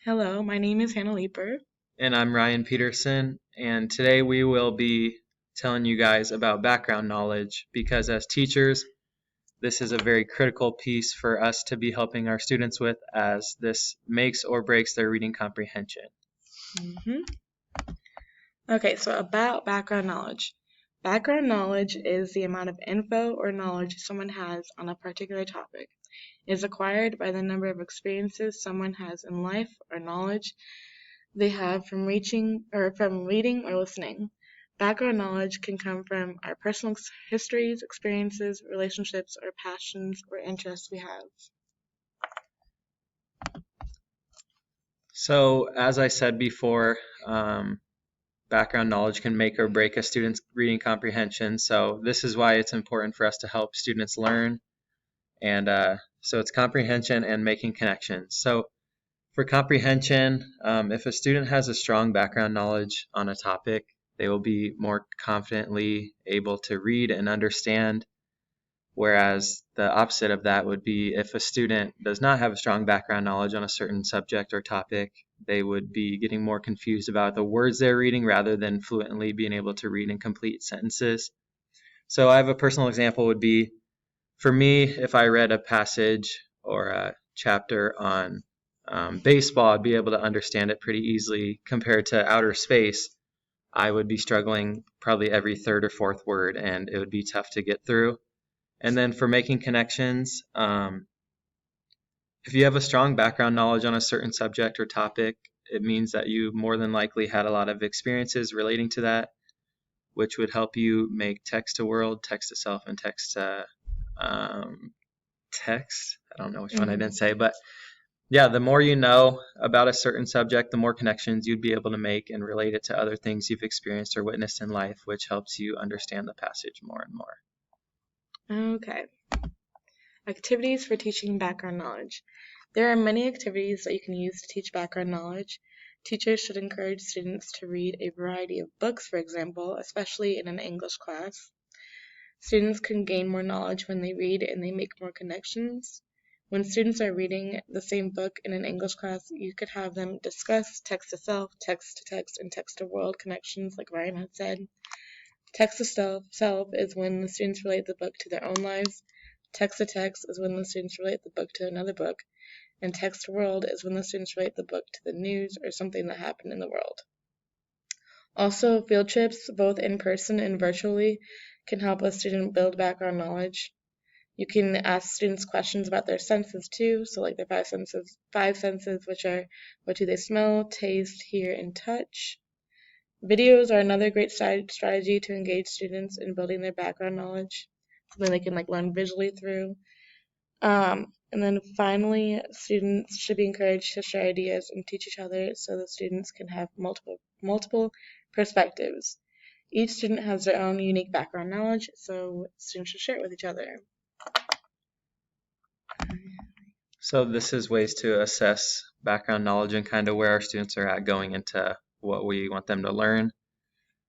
Hello, my name is Hannah Leeper. And I'm Ryan Peterson, and today we will be telling you guys about background knowledge because as teachers, this is a very critical piece for us to be helping our students with as this makes or breaks their reading comprehension. hmm Okay, so about background knowledge. Background knowledge is the amount of info or knowledge someone has on a particular topic. It is acquired by the number of experiences someone has in life or knowledge they have from reading or listening. Background knowledge can come from our personal histories, experiences, relationships, or passions or interests we have. So, as I said before, background knowledge can make or break a student's reading comprehension. So, this is why it's important for us to help students learn. And so, it's comprehension and making connections. So, for comprehension, if a student has a strong background knowledge on a topic, they will be more confidently able to read and understand. Whereas the opposite of that would be if a student does not have a strong background knowledge on a certain subject or topic, they would be getting more confused about the words they're reading rather than fluently being able to read and complete sentences. So I have a personal example would be for me, if I read a passage or a chapter on baseball, I'd be able to understand it pretty easily compared to outer space. I would be struggling probably every third or fourth word, and it would be tough to get through. And then for making connections, if you have a strong background knowledge on a certain subject or topic, it means that you more than likely had a lot of experiences relating to that, which would help you make text to world, text to self, and text to text. I don't know which one I didn't say, but yeah, the more you know about a certain subject, the more connections you'd be able to make and relate it to other things you've experienced or witnessed in life, which helps you understand the passage more and more. Okay. Activities for teaching background knowledge. There are many activities that you can use to teach background knowledge. Teachers should encourage students to read a variety of books, for example, especially in an English class. Students can gain more knowledge when they read and they make more connections. When students are reading the same book in an English class, you could have them discuss text to self, text to text, and text to world connections, like Ryan had said. Text to self is when the students relate the book to their own lives. Text to text is when the students relate the book to another book. And text to world is when the students relate the book to the news or something that happened in the world. Also, field trips, both in person and virtually, can help a student build background knowledge. You can ask students questions about their senses too, so like their five senses, which are what do they smell, taste, hear, and touch. Videos are another great strategy to engage students in building their background knowledge, something they can like learn visually through. And then finally, students should be encouraged to share ideas and teach each other so that students can have multiple perspectives. Each student has their own unique background knowledge, so students should share it with each other. So this is ways to assess background knowledge and kind of where our students are at going into what we want them to learn.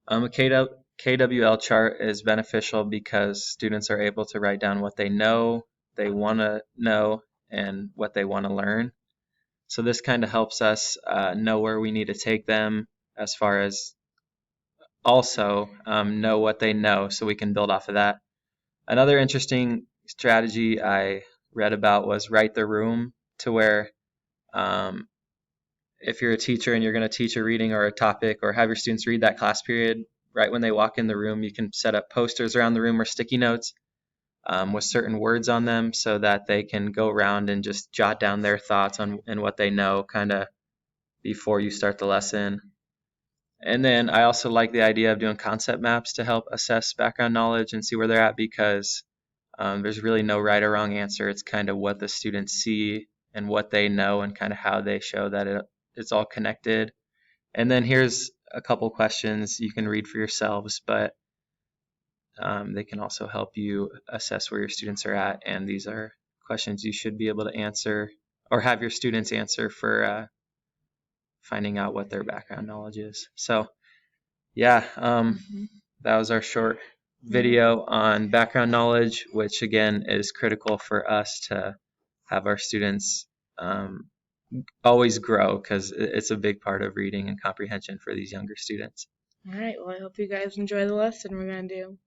A KWL chart is beneficial because students are able to write down what they know, they want to know, and what they want to learn. So this kind of helps us know where we need to take them as far as also know what they know so we can build off of that. Another interesting strategy I read about was write the room, to where if you're a teacher and you're going to teach a reading or a topic or have your students read that class period, right when they walk in the room, you can set up posters around the room or sticky notes with certain words on them so that they can go around and just jot down their thoughts on and what they know kind of before you start the lesson. And then I also like the idea of doing concept maps to help assess background knowledge and see where they're at because there's really no right or wrong answer. It's kind of what the students see and what they know and kind of how they show that it's all connected. And then here's a couple questions you can read for yourselves, but they can also help you assess where your students are at. And these are questions you should be able to answer or have your students answer for finding out what their background knowledge is. So yeah, that was our short video on background knowledge, which again is critical for us to have our students always grow because it's a big part of reading and comprehension for these younger students. All right, well, I hope you guys enjoy the lesson we're going to do.